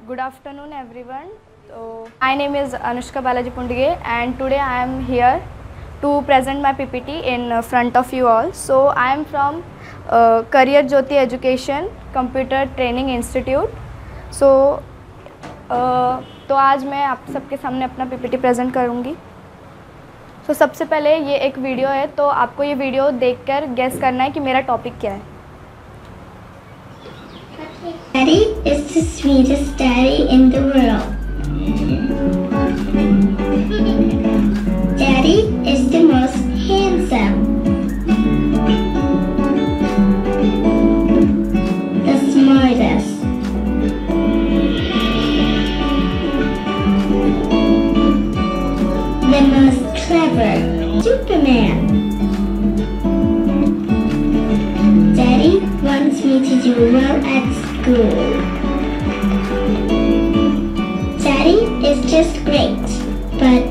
Good afternoon, everyone. So, my name is Anushka Balaji Pundige, and today I am here to present my PPT in front of you all. So, I am from Career Jyoti Education Computer Training Institute. So, तो आज मैं आप सबके सामने अपना PPT present करूँगी. तो सबसे पहले ये एक वीडियो है, तो आपको ये वीडियो देखकर गेस करना है कि मेरा टॉपिक क्या है. Daddy is the sweetest daddy in the world. Daddy is the most handsome. The smartest. The most clever. Superman. Daddy wants me to do well at school. Daddy is just great, but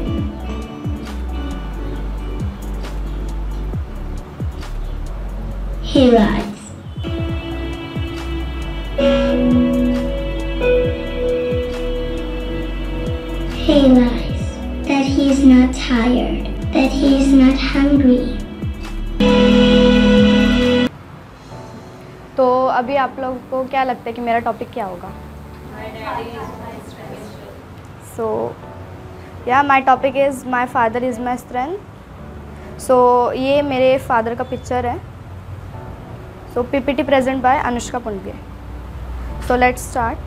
he lies. He lies that he's not tired, that he's not hungry. तो अभी आप लोगों को क्या लगता है कि मेरा टॉपिक क्या होगा? सो या my topic is my father is my strength. So ये मेरे फादर का पिक्चर है. So PPT present by Anushka Pundge. So let's start.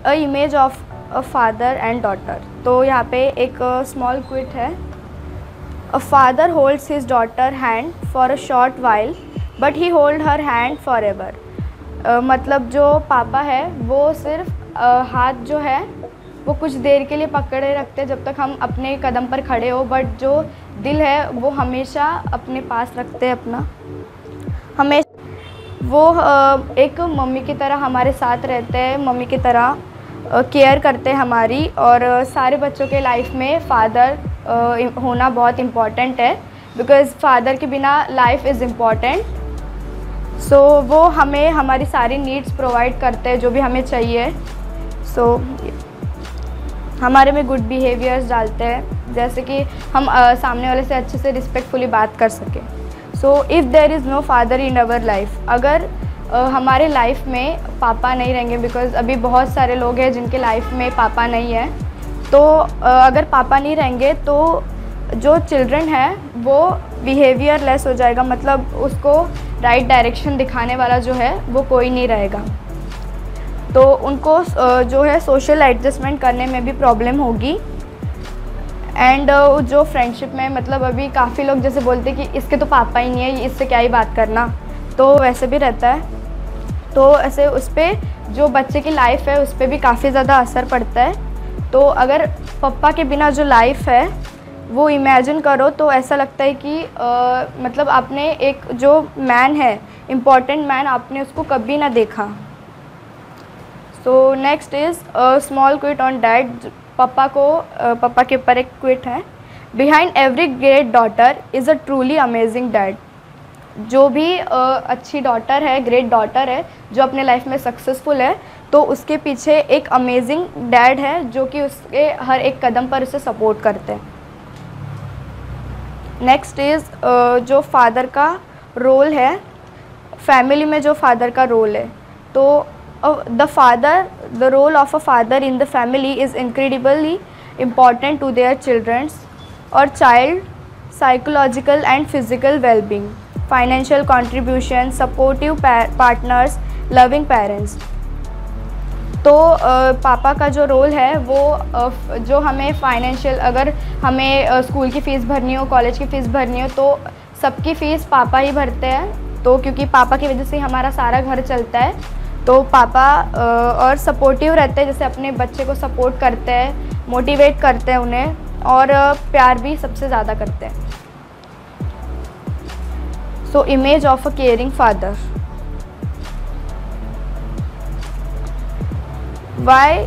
A image of a father and daughter. तो यहाँ पे एक स्मॉल क्विट है. A father holds his daughter hand for a short while but he hold her hand forever. मतलब जो पापा है वो सिर्फ हाथ जो है वो कुछ देर के लिए पकड़े रखते हैं जब तक हम अपने कदम पर खड़े हो, बट जो दिल है वो हमेशा अपने पास रखते हैं अपना. हमेशा वो एक मम्मी की तरह हमारे साथ रहते हैं, मम्मी की तरह केयर करते हैं हमारी. और सारे बच्चों के लाइफ में फ़ादर होना बहुत इम्पॉर्टेंट है, बिकॉज़ फादर के बिना लाइफ इज़ इम्पॉर्टेंट. सो वो हमें हमारी सारी नीड्स प्रोवाइड करते हैं जो भी हमें चाहिए. सो हमारे में गुड बिहेवियर्स डालते हैं, जैसे कि हम सामने वाले से अच्छे से रिस्पेक्टफुली बात कर सकें. So if there is no father in our life, अगर हमारे लाइफ में पापा नहीं रहेंगे, बिकॉज़ अभी बहुत सारे लोग हैं जिनके लाइफ में पापा नहीं है, तो अगर पापा नहीं रहेंगे तो जो चिल्ड्रन है वो बिहेवियर लेस हो जाएगा. मतलब उसको राइट डायरेक्शन दिखाने वाला जो है वो कोई नहीं रहेगा. तो उनको जो है सोशल एडजस्टमेंट करने में भी प्रॉब्लम होगी. एंड जो फ्रेंडशिप में, मतलब अभी काफ़ी लोग जैसे बोलते हैं कि इसके तो पापा ही नहीं है, इससे क्या ही बात करना, तो वैसे भी रहता है. तो ऐसे उस पर जो बच्चे की लाइफ है उस पर भी काफ़ी ज़्यादा असर पड़ता है. तो अगर पापा के बिना जो लाइफ है वो इमेजिन करो तो ऐसा लगता है कि मतलब आपने एक जो मैन है, इम्पॉर्टेंट मैन, आपने उसको कभी ना देखा. So next is small quit on dad. पापा के ऊपर एक क्विट है. Behind every great daughter is a truly amazing dad. जो भी अच्छी डॉटर है, ग्रेट डॉटर है, जो अपने लाइफ में सक्सेसफुल है, तो उसके पीछे एक अमेजिंग डैड है जो कि उसके हर एक कदम पर उसे सपोर्ट करते हैं. नेक्स्ट इज़ जो फादर का रोल है फैमिली में, जो फादर का रोल है, तो the role of a father in the family is incredibly important to their childrens और child psychological and physical wellbeing, financial contribution, supportive partners, loving parents. तो पापा का जो रोल है वो जो हमें फाइनेंशियल, अगर हमें स्कूल की फ़ीस भरनी हो, कॉलेज की फ़ीस भरनी हो, तो सबकी फ़ीस पापा ही भरते हैं. तो क्योंकि पापा की वजह से हमारा सारा घर चलता है. तो पापा और सपोर्टिव रहते हैं, जैसे अपने बच्चे को सपोर्ट करते हैं, मोटिवेट करते हैं उन्हें, और प्यार भी सबसे ज़्यादा करते हैं. So image of a caring father. Why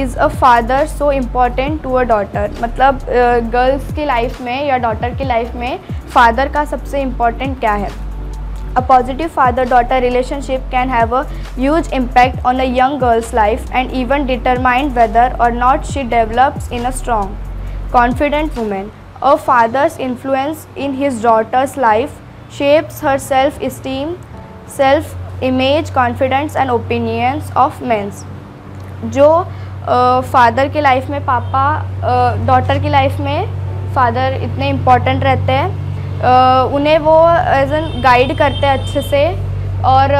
is a father so important to a daughter. मतलब गर्ल्स की लाइफ में या डॉटर की लाइफ में फ़ादर का सबसे इम्पॉर्टेंट क्या है? A positive father-daughter relationship can have a huge impact on a young girl's life and even determine whether or not she develops in a strong, confident woman. A father's influence in his daughter's life shapes her self-esteem, self-image, confidence and opinions of men. जो father की life में पापा daughter की life में father इतने important रहते हैं, उन्हें वो एज एन गाइड करते हैं अच्छे से, और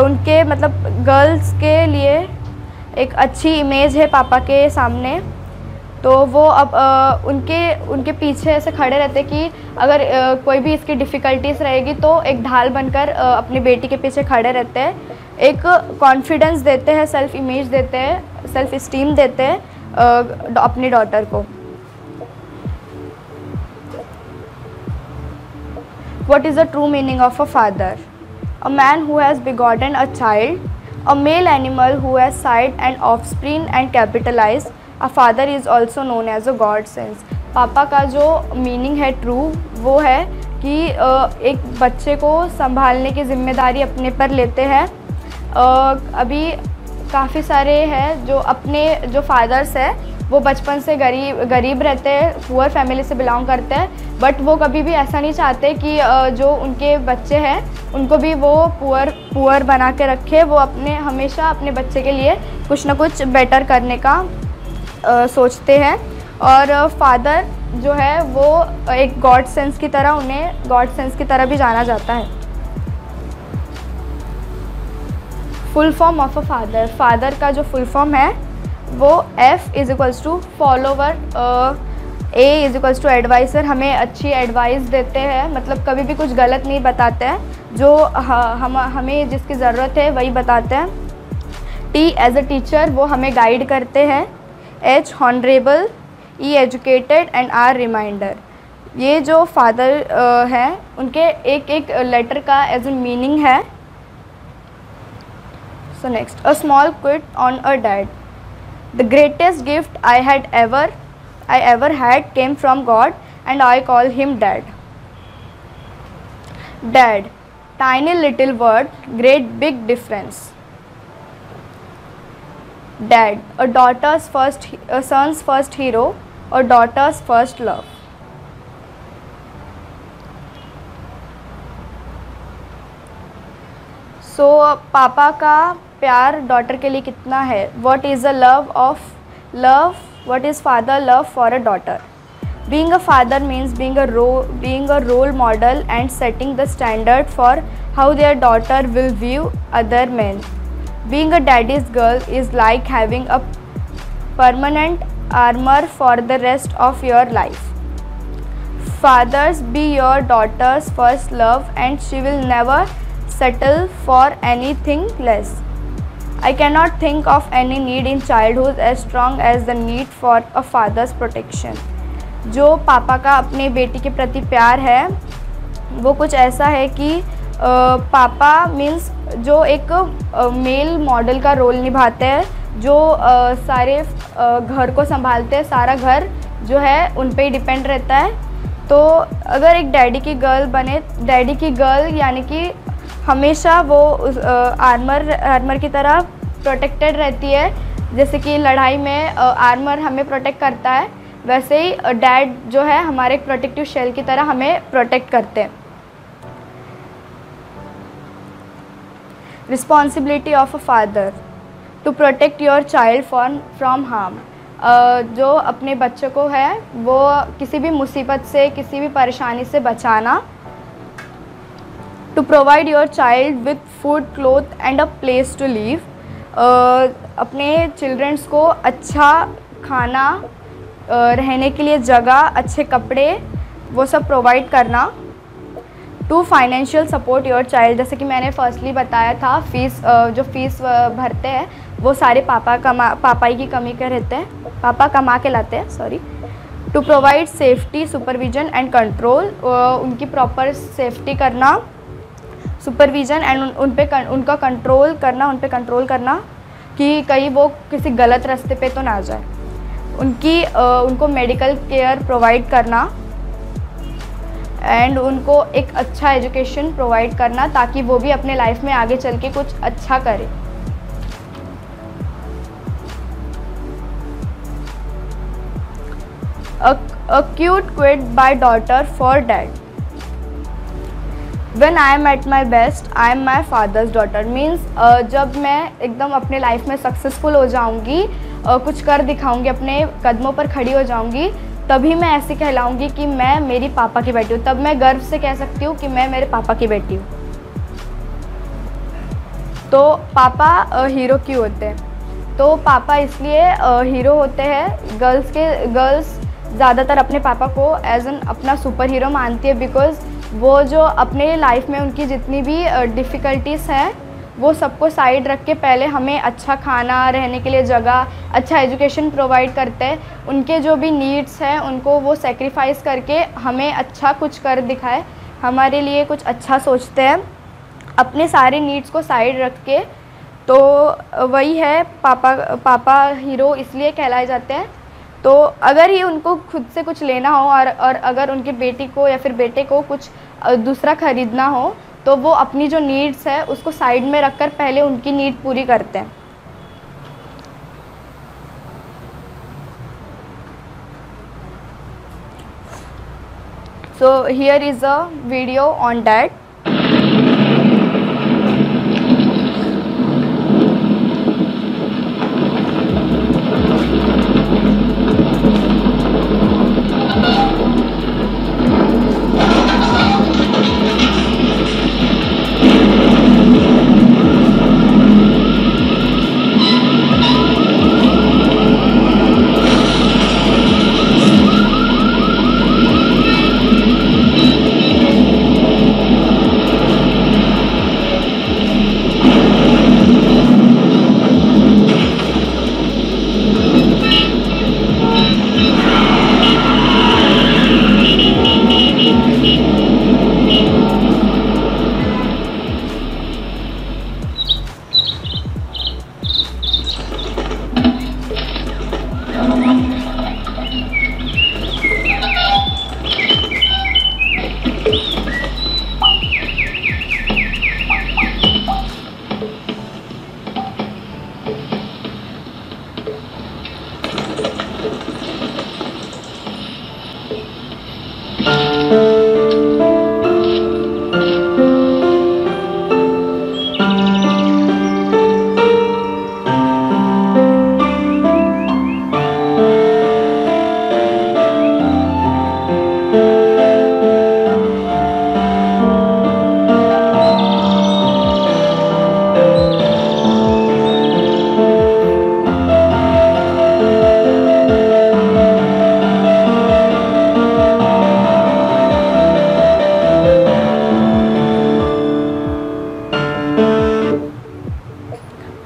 उनके मतलब गर्ल्स के लिए एक अच्छी इमेज है पापा के सामने। तो वो अब उनके पीछे ऐसे खड़े रहते कि अगर कोई भी इसकी डिफ़िकल्टीज रहेगी तो एक ढाल बनकर अपनी बेटी के पीछे खड़े रहते हैं, एक कॉन्फिडेंस देते हैं, सेल्फ इमेज देते हैं, सेल्फ इस्टीम देते हैं अपनी डॉटर को। What is the true meaning of a father? A man who has begotten a child, a male animal who has sired and offspring and capitalized. A father is also known as a God sense. पापा का जो meaning है true, वो है कि एक बच्चे को संभालने की जिम्मेदारी अपने पर लेते हैं। अभी काफ़ी सारे हैं जो अपने जो फादर्स है वो बचपन से गरीब रहते हैं, पुअर फैमिली से बिलोंग करते हैं, बट वो कभी भी ऐसा नहीं चाहते कि जो उनके बच्चे हैं उनको भी वो पुअर बना के रखे। वो हमेशा अपने बच्चे के लिए कुछ ना कुछ बेटर करने का सोचते हैं। और फादर जो है वो एक गॉड सेंस की तरह, उन्हें गॉड सेंस की तरह भी जाना जाता है। Full form of a father, father का जो फुल फॉर्म है वो F is equals to follower, A is equals to advisor, हमें अच्छी एडवाइस देते हैं, मतलब कभी भी कुछ गलत नहीं बताते हैं, जो हमें जिसकी ज़रूरत है वही बताते हैं। T एज अ टीचर, वो हमें गाइड करते हैं। H honourable, E educated and R reminder. ये जो फादर हैं उनके एक एक लेटर का एज ए मीनिंग है। So next, a small quit on a dad. The greatest gift I ever had came from God, and I call him Dad. Dad, tiny little word, great big difference. Dad, a son's first hero, a daughter's first love. So पापा का प्यार daughter के लिए कितना है? What is the love? What is father love for a daughter? Being a father means being a role model and setting the standard for how their daughter will view other men. Being a daddy's girl is like having a permanent armor for the rest of your life. Fathers, be your daughter's first love and she will never settle for anything less. I cannot think of any need in childhood as strong as the need for a father's protection. जो पापा का अपने बेटी के प्रति प्यार है वो कुछ ऐसा है कि पापा मीन्स जो एक मेल मॉडल का रोल निभाते हैं, जो सारे घर को संभालते हैं, सारा घर जो है उन पे ही डिपेंड रहता है। तो अगर एक डैडी की गर्ल बने, डैडी की गर्ल यानी कि हमेशा वो आर्मर की तरह प्रोटेक्टेड रहती है, जैसे कि लड़ाई में आर्मर हमें प्रोटेक्ट करता है, वैसे ही डैड जो है हमारे एक प्रोटेक्टिव शेल की तरह हमें प्रोटेक्ट करते हैं। Responsibility of a father to protect your child from harm. जो अपने बच्चों को है वो किसी भी मुसीबत से, किसी भी परेशानी से बचाना। To provide your child with food, cloth and a place to live. अपने चिल्ड्रंस को अच्छा खाना, रहने के लिए जगह, अच्छे कपड़े, वो सब प्रोवाइड करना। To financial support your child, जैसे कि मैंने फर्स्टली बताया था, जो फीस भरते हैं वो सारे पापा ही की कमी के रहते हैं, पापा कमा के लाते हैं, sorry. To provide safety, supervision and control, उनकी प्रॉपर सेफ्टी करना, सुपरविज़न एंड उनका कंट्रोल करना कि कहीं वो किसी गलत रास्ते पे तो ना जाए। उनको मेडिकल केयर प्रोवाइड करना। एंड उनको एक अच्छा एजुकेशन प्रोवाइड करना ताकि वो भी अपने लाइफ में आगे चल के कुछ अच्छा करे। A cute quote by daughter for dad. When I am at my best, I am my father's daughter. Means जब मैं एकदम अपने लाइफ में सक्सेसफुल हो जाऊंगी, कुछ कर दिखाऊंगी, अपने कदमों पर खड़ी हो जाऊंगी, तभी मैं ऐसी कहलाऊंगी कि मैं मेरी पापा की बेटी हूँ। तब मैं गर्व से कह सकती हूँ कि मैं मेरे पापा की बेटी हूँ। तो पापा हीरो क्यों होते हैं? तो पापा इसलिए हीरो होते हैं, गर्ल्स ज़्यादातर अपने पापा को एज एन अपना सुपर हीरो मानती है, बिकॉज़ वो जो अपने लाइफ में उनकी जितनी भी डिफ़िकल्टीज़ हैं वो सबको साइड रख के पहले हमें अच्छा खाना, रहने के लिए जगह, अच्छा एजुकेशन प्रोवाइड करते हैं। उनके जो भी नीड्स हैं उनको वो सेक्रीफाइस करके हमें अच्छा कुछ कर दिखाए, हमारे लिए कुछ अच्छा सोचते हैं, अपने सारे नीड्स को साइड रख के। तो वही है, पापा हीरो इसलिए कहलाए जाते हैं। तो अगर ही उनको खुद से कुछ लेना हो और अगर उनकी बेटी को या फिर बेटे को कुछ दूसरा ख़रीदना हो तो वो अपनी जो नीड्स है उसको साइड में रखकर पहले उनकी नीड पूरी करते हैं। So here is a video on that.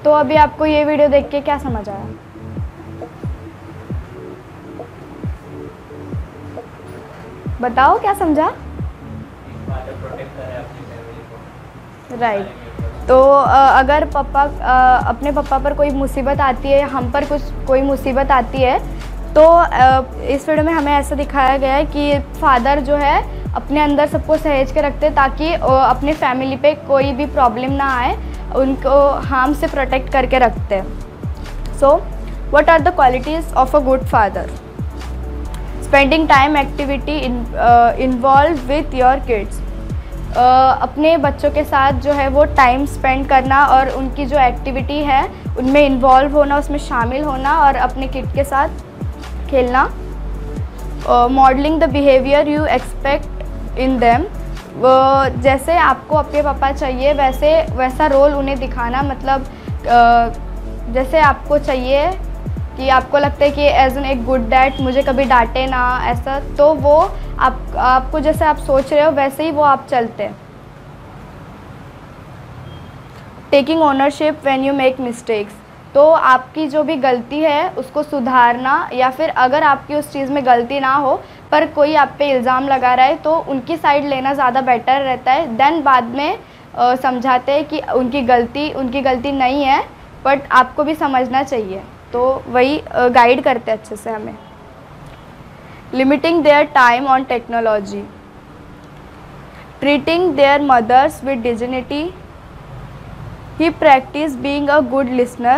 तो अभी आपको ये वीडियो देख के क्या समझ आया? बताओ क्या समझा? राइट। तो अगर अपने पापा पर कोई मुसीबत आती है, हम पर कोई मुसीबत आती है, तो इस वीडियो में हमें ऐसा दिखाया गया है कि फादर जो है अपने अंदर सबको सहेज के रखते ताकि अपने फैमिली पे कोई भी प्रॉब्लम ना आए, उनको हार्म से प्रोटेक्ट करके रखते हैं। So what are the qualities of a good father? Spending time activity involve with your kids. अपने बच्चों के साथ जो है वो टाइम स्पेंड करना और उनकी जो एक्टिविटी है उनमें इन्वॉल्व होना, उसमें शामिल होना और अपने किड के साथ खेलना। Modelling the behaviour you expect in them. जैसे आपको अपने पापा चाहिए वैसा रोल उन्हें दिखाना, मतलब जैसे आपको चाहिए कि आपको लगता है कि एज एन एक गुड डैड मुझे कभी डांटे ना, ऐसा, तो वो आपको जैसे आप सोच रहे हो वैसे ही वो आप चलते हैं। Taking ownership when you make mistakes. तो आपकी जो भी गलती है उसको सुधारना, या फिर अगर आपकी उस चीज़ में गलती ना हो पर कोई आप पे इल्ज़ाम लगा रहा है तो उनकी साइड लेना ज़्यादा बेटर रहता है। देन बाद में समझाते हैं कि उनकी गलती नहीं है, बट आपको भी समझना चाहिए। तो वही गाइड करते हैं अच्छे से हमें। Limiting their time on technology. treating their mothers with dignity. He practiced being a good listener.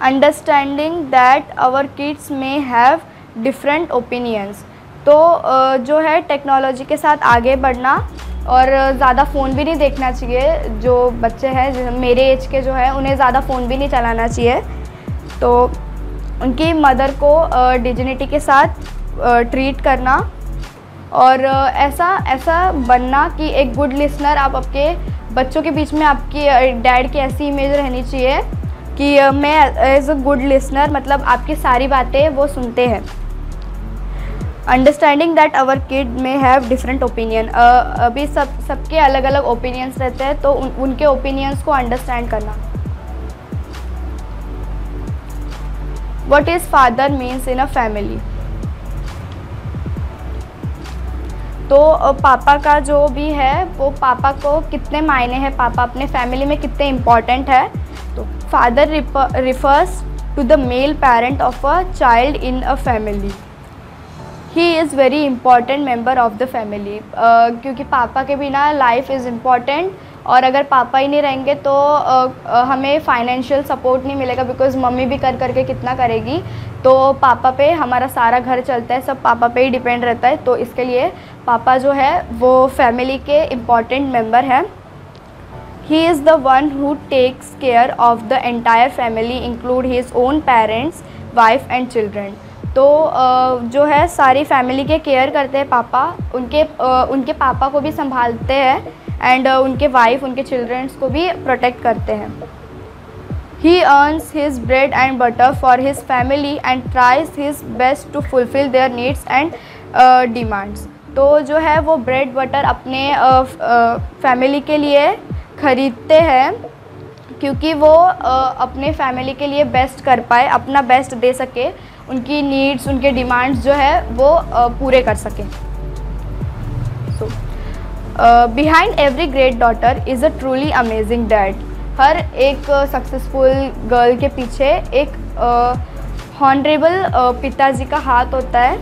Understanding that our kids may have different opinions. तो जो है टेक्नोलॉजी के साथ आगे बढ़ना और ज़्यादा फ़ोन भी नहीं देखना चाहिए। जो बच्चे हैं मेरे एज के जो है उन्हें ज़्यादा फ़ोन भी नहीं चलाना चाहिए। तो उनकी मदर को डिग्निटी के साथ ट्रीट करना और ऐसा बनना कि एक गुड लिसनर। आप आपके बच्चों के बीच में आपकी डैड की ऐसी इमेज रहनी चाहिए कि मैं एज अ गुड लिसनर, मतलब आपकी सारी बातें वो सुनते हैं। अंडरस्टैंडिंग दैट आवर किड में हैव डिफरेंट ओपिनियन। अभी सबके अलग अलग ओपिनियंस रहते हैं, तो उनके ओपिनियंस को अंडरस्टैंड करना। What is father means in a family. तो पापा का जो भी है वो पापा को कितने मायने हैं, पापा अपने फैमिली में कितने इम्पॉर्टेंट है। तो father refers to the male parent of a child in a family. He is very important member of the family. क्योंकि पापा के बिना लाइफ इज़ इम्पॉर्टेंट, और अगर पापा ही नहीं रहेंगे तो हमें फाइनेंशियल सपोर्ट नहीं मिलेगा, बिकॉज़ मम्मी भी कर करके कितना करेगी। तो पापा पे हमारा सारा घर चलता है, सब पापा पे ही डिपेंड रहता है। तो इसके लिए पापा जो है वो फैमिली के इम्पॉर्टेंट मेम्बर हैं। He is the one who takes care of the entire family include his own parents, wife and children. तो जो है सारी फैमिली के केयर करते हैं पापा, उनके पापा को भी संभालते हैं एंड उनके वाइफ, उनके चिल्ड्रंस को भी प्रोटेक्ट करते हैं। He earns his bread and butter for his family and tries his best to fulfil their needs and demands. तो जो है वो ब्रेड बटर अपने फैमिली के लिए ख़रीदते हैं, क्योंकि वो अपने फैमिली के लिए बेस्ट कर पाए, अपना बेस्ट दे सके, उनकी नीड्स, उनके डिमांड्स जो है वो पूरे कर सकें। So behind every great daughter is a truly amazing dad. हर एक सक्सेसफुल गर्ल के पीछे एक हॉनरेबल पिताजी का हाथ होता है।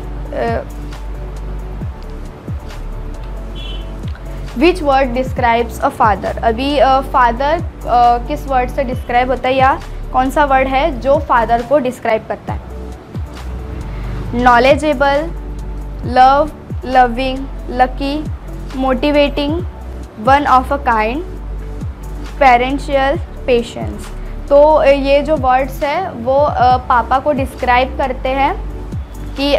Which word describes a father. अभी फादर किस वर्ड से डिस्क्राइब होता है, या कौन सा वर्ड है जो फादर को डिस्क्राइब करता है। Knowledgeable, love, loving, lucky, motivating, one of a kind, perennial, patience. तो ये जो वर्ड्स है वो पापा को डिस्क्राइब करते हैं कि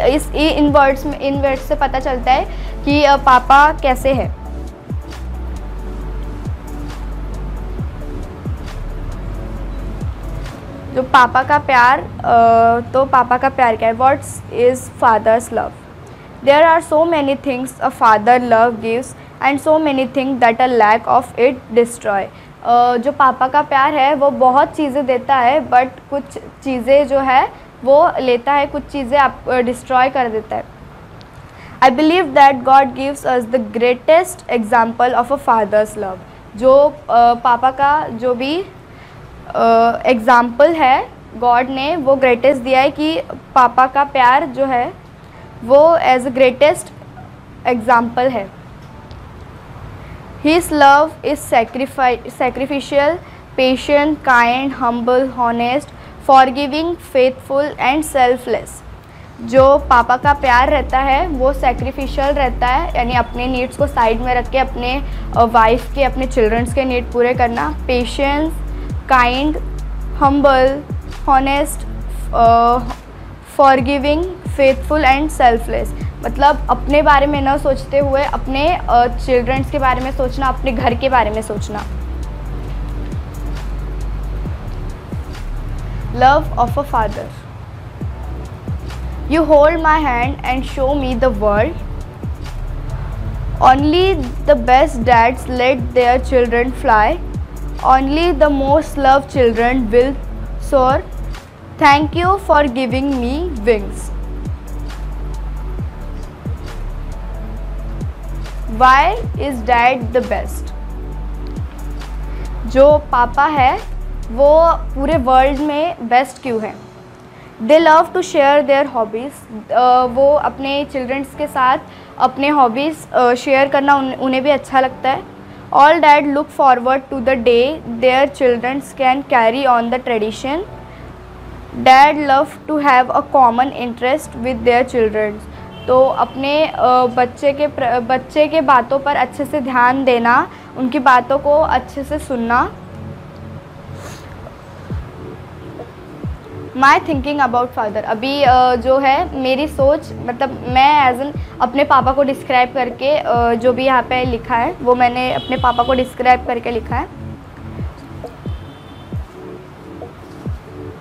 इन वर्ड्स से पता चलता है कि पापा कैसे है। जो पापा का प्यार, तो पापा का प्यार क्या है। What's is father's love. There are so many things a father love gives and so many things that a lack of it destroy. जो पापा का प्यार है वो बहुत चीज़ें देता है, बट कुछ चीज़ें जो है वो लेता है, कुछ चीज़ें आप डिस्ट्रॉय कर देता है। I believe that God gives us the greatest example of a father's love. जो पापा का जो भी एग्ज़ाम्पल है गॉड ने वो ग्रेटेस्ट दिया है कि पापा का प्यार जो है वो एज अ ग्रेटेस्ट एग्ज़ाम्पल है। His love is sacrificial, patient, kind, humble, honest, forgiving, faithful and selfless। जो पापा का प्यार रहता है वो सैक्रिफिशियल रहता है, यानी अपने नीड्स को साइड में रख के अपने वाइफ के, अपने चिल्ड्रंस के नीड पूरे करना। Patience, kind, humble, honest, forgiving, faithful and selfless. मतलब अपने बारे में न सोचते हुए अपने चिल्ड्रंस के बारे में सोचना, अपने घर के बारे में सोचना। Love of a father. You hold my hand and show me the world. Only the best dads let their children fly. Only the most loved children will soar. Thank you for giving me wings. Why is dad the best? जो पापा है वो पूरे world में best क्यों है। They love to share their hobbies, वो अपने चिल्ड्रंस के साथ अपने हॉबीज़ शेयर करना उन्हें भी अच्छा लगता है. All dad look forward to the day their childrens can carry on the tradition. Dad love to have a common interest with their childrens. तो अपने बच्चे के बातों पर अच्छे से ध्यान देना, उनकी बातों को अच्छे से सुनना. माई थिंकिंग अबाउट फादर, अभी जो है मेरी सोच, मतलब मैं एज एन अपने पापा को डिस्क्राइब करके जो भी यहाँ पे लिखा है वो मैंने अपने पापा को डिस्क्राइब करके लिखा है.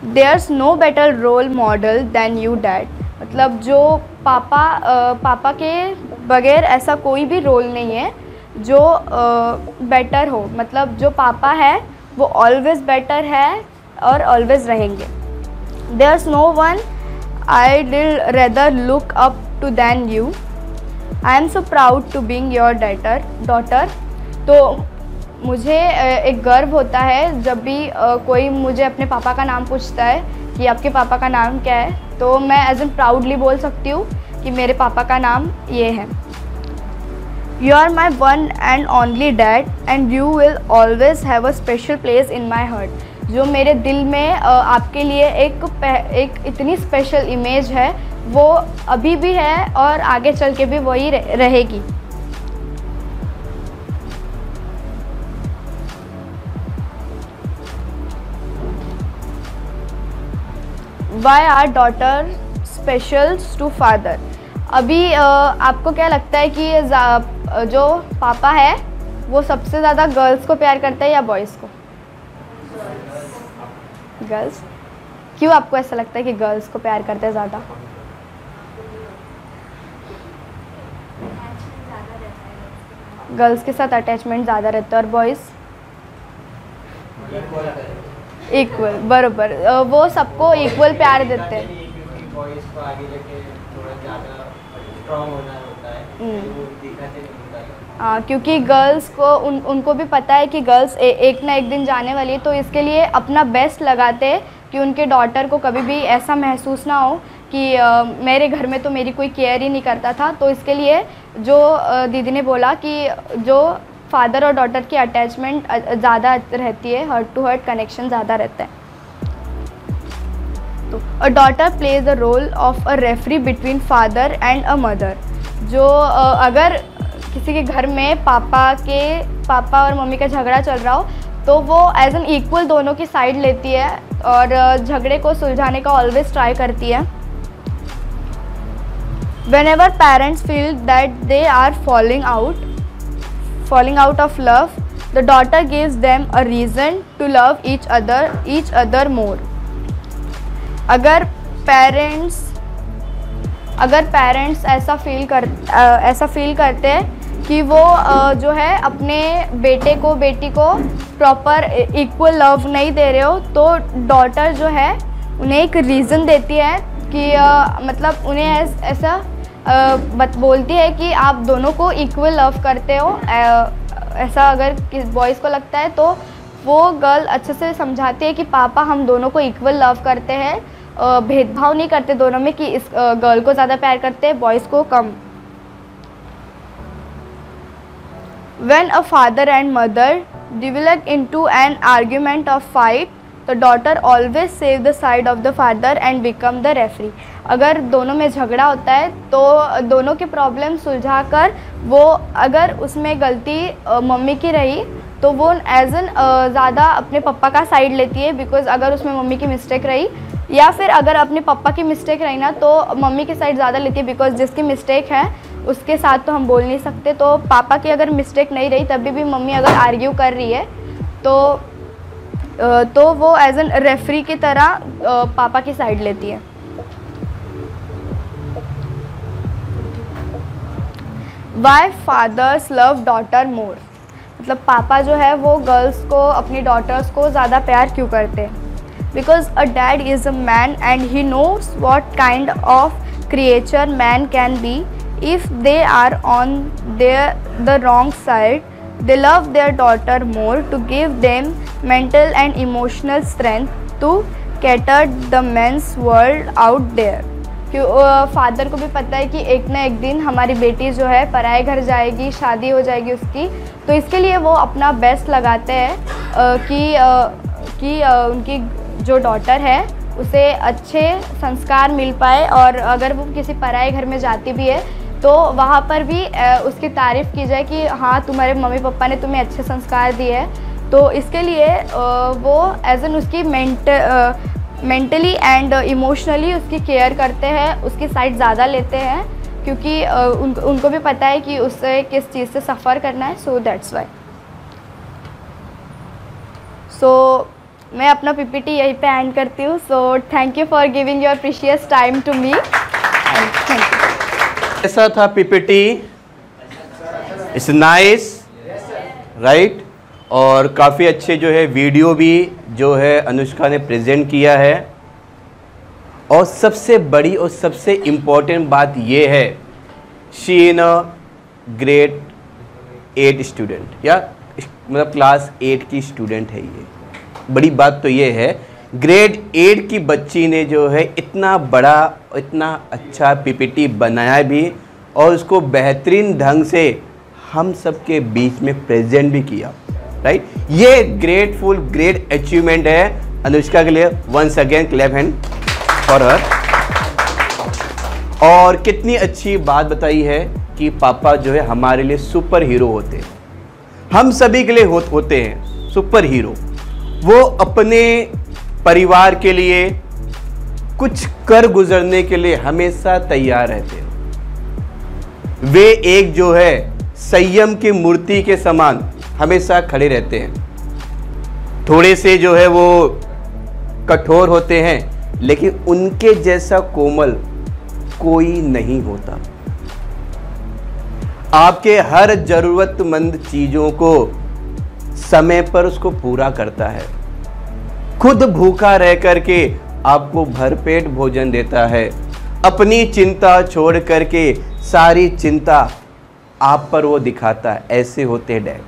There's no better role model than you dad. मतलब जो पापा के बगैर ऐसा कोई भी रोल नहीं है जो बेटर हो. मतलब जो पापा है वो ऑलवेज़ बेटर है और ऑलवेज़ रहेंगे. There's no one I'd rather look up to than you. I am so proud to being your daughter. तो मुझे एक गर्व होता है जब भी कोई मुझे अपने पापा का नाम पूछता है कि आपके पापा का नाम क्या है, तो मैं एज एन प्राउडली बोल सकती हूँ कि मेरे पापा का नाम ये है. You are my one and only dad and you will always have a special place in my heart. जो मेरे दिल में आपके लिए एक इतनी स्पेशल इमेज है, वो अभी भी है और आगे चल के भी वही रहेगी. Why are daughter special to father? अभी आपको क्या लगता है कि जो पापा है वो सबसे ज़्यादा गर्ल्स को प्यार करता है या बॉयज़ को? गर्ल्स. क्यों आपको ऐसा लगता है कि गर्ल्स को प्यार करते हैं ज़्यादा? गर्ल्स के साथ अटैचमेंट ज़्यादा रहता है और बॉयज़ इक्वल. बराबर, वो सबको इक्वल प्यार देते हैं. क्योंकि गर्ल्स को उनको भी पता है कि गर्ल्स एक ना एक दिन जाने वाली है, तो इसके लिए अपना बेस्ट लगाते हैं कि उनके डॉटर को कभी भी ऐसा महसूस ना हो कि मेरे घर में तो मेरी कोई केयर ही नहीं करता था. तो इसके लिए जो दीदी ने बोला कि जो फादर और डॉटर की अटैचमेंट ज़्यादा रहती है, हार्ट टू हार्ट कनेक्शन ज़्यादा रहता है. तो a daughter plays the role of a referee between father and a mother. जो अगर किसी के घर में पापा और मम्मी का झगड़ा चल रहा हो तो वो एज एन इक्वल दोनों की साइड लेती है और झगड़े को सुलझाने का ऑलवेज ट्राई करती है. Whenever parents feel that they are falling out of love, the daughter gives them a reason to love each other more. अगर पेरेंट्स ऐसा फील करते हैं कि वो जो है अपने बेटी को प्रॉपर इक्वल लव नहीं दे रहे हो, तो डॉटर जो है उन्हें एक रीज़न देती है कि मतलब उन्हें ऐसा बोलती है कि आप दोनों को इक्वल लव करते हो. ऐसा अगर किस बॉयज़ को लगता है तो वो गर्ल अच्छे से समझाती है कि पापा हम दोनों को इक्वल लव करते हैं, भेदभाव नहीं करते दोनों में कि इस गर्ल को ज़्यादा प्यार करते हैं, बॉयज़ को कम. When a father and mother develop into an argument or fight, the daughter always save the side of the father and become the referee. अगर दोनों में झगड़ा होता है तो दोनों की प्रॉब्लम सुलझा कर वो अगर उसमें गलती मम्मी की रही तो वो एज एन ज़्यादा अपने पापा का साइड लेती है, बिकॉज अगर उसमें मम्मी की मिस्टेक रही या फिर अगर अपने पापा की मिस्टेक रही ना तो मम्मी की साइड ज़्यादा लेती है, बिकॉज जिसकी मिस्टेक है उसके साथ तो हम बोल नहीं सकते. तो पापा की अगर मिस्टेक नहीं रही तभी भी मम्मी अगर आर्ग्यू कर रही है तो वो एज एन रेफरी की तरह पापा की साइड लेती है. वाई फादर्स लव डॉटर मोर. मतलब पापा जो है वो गर्ल्स को अपनी डॉटर्स को ज़्यादा प्यार क्यों करते हैं? Because a dad is a man and he knows what kind of creature man can be. If they are on the wrong side, they love their daughter more to give them mental and emotional strength to catered the men's world out there। क्यों father को भी पता है कि एक ना एक दिन हमारी बेटी जो है पराए घर जाएगी, शादी हो जाएगी उसकी, तो इसके लिए वो अपना बेस्ट लगाते हैं कि उनकी जो डॉटर है उसे अच्छे संस्कार मिल पाए, और अगर वो किसी पराए घर में जाती भी है तो वहाँ पर भी उसकी तारीफ़ की जाए कि हाँ तुम्हारे मम्मी पापा ने तुम्हें अच्छे संस्कार दिए हैं। तो इसके लिए वो एज एन उसकी मेंटली एंड इमोशनली उसकी केयर करते हैं, उसकी साइड ज़्यादा लेते हैं, क्योंकि उनको भी पता है कि उससे किस चीज़ से सफ़र करना है। So that's why. सो मैं अपना पीपीटी यहीं पे एंड करती हूँ। So thank you for giving your precious time to me. Thank you. ऐसा था पीपीटी, इट्स नाइस, राइट। और काफ़ी अच्छे जो है वीडियो भी जो है अनुष्का ने प्रेजेंट किया है। और सबसे बड़ी और सबसे इम्पोर्टेंट बात ये है, she in a grade 8 student, या मतलब क्लास 8 की स्टूडेंट है। ये बड़ी बात तो ये है, ग्रेड 8 की बच्ची ने जो है इतना बड़ा, इतना अच्छा पीपीटी बनाया भी, और उसको बेहतरीन ढंग से हम सब के बीच में प्रेजेंट भी किया, राइट। ये ग्रेटफुल, ग्रेट अचीवमेंट है अनुष्का के लिए। Once again clap hand for her. और कितनी अच्छी बात बताई है कि पापा जो है हमारे लिए सुपर हीरो होते हैं, हम सभी के लिए होते हैं सुपर हीरो। वो अपने परिवार के लिए कुछ कर गुजरने के लिए हमेशा तैयार रहते हैं। वे एक जो है संयम की मूर्ति के समान हमेशा खड़े रहते हैं। थोड़े से जो है वो कठोर होते हैं, लेकिन उनके जैसा कोमल कोई नहीं होता। आपके हर जरूरतमंद चीजों को समय पर उसको पूरा करता है, खुद भूखा रह करके आपको भरपेट भोजन देता है, अपनी चिंता छोड़ करके सारी चिंता आप पर वो दिखाता है। ऐसे होते हैं डैड।